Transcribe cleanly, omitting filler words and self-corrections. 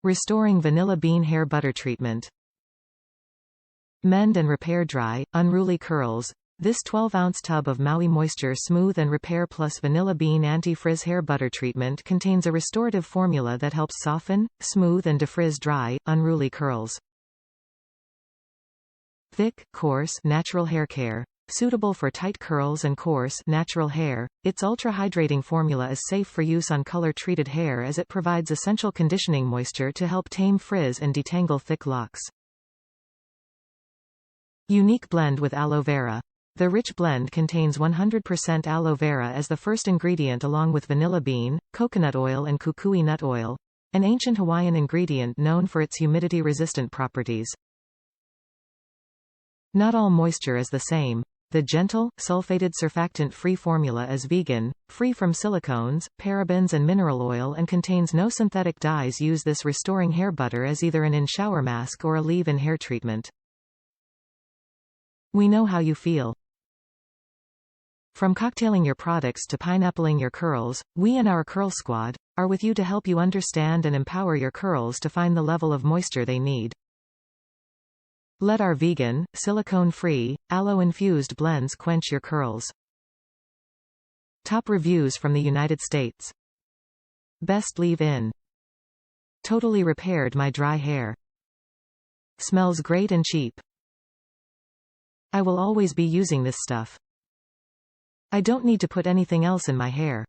Restoring vanilla bean hair butter treatment. Mend and repair dry, unruly curls. This 12-ounce tub of Maui Moisture Smooth and Repair plus Vanilla Bean Anti-Frizz Hair Butter Treatment contains a restorative formula that helps soften, smooth and defrizz dry, unruly curls. Thick, coarse, natural hair care. Suitable for tight curls and coarse, natural hair, its ultra-hydrating formula is safe for use on color-treated hair as it provides essential conditioning moisture to help tame frizz and detangle thick locks. Unique blend with aloe vera. The rich blend contains 100% aloe vera as the first ingredient along with vanilla bean, coconut oil and kukui nut oil, an ancient Hawaiian ingredient known for its humidity-resistant properties. Not all moisture is the same. The gentle, sulfated surfactant-free formula is vegan, free from silicones, parabens and mineral oil and contains no synthetic dyes. Use this restoring hair butter as either an in-shower mask or a leave-in hair treatment. We know how you feel. From cocktailing your products to pineappling your curls, we and our Curl Squad are with you to help you understand and empower your curls to find the level of moisture they need. Let our vegan, silicone-free, aloe-infused blends quench your curls. Top reviews from the United States. Best leave-in. Totally repaired my dry hair. Smells great and cheap. I will always be using this stuff. I don't need to put anything else in my hair.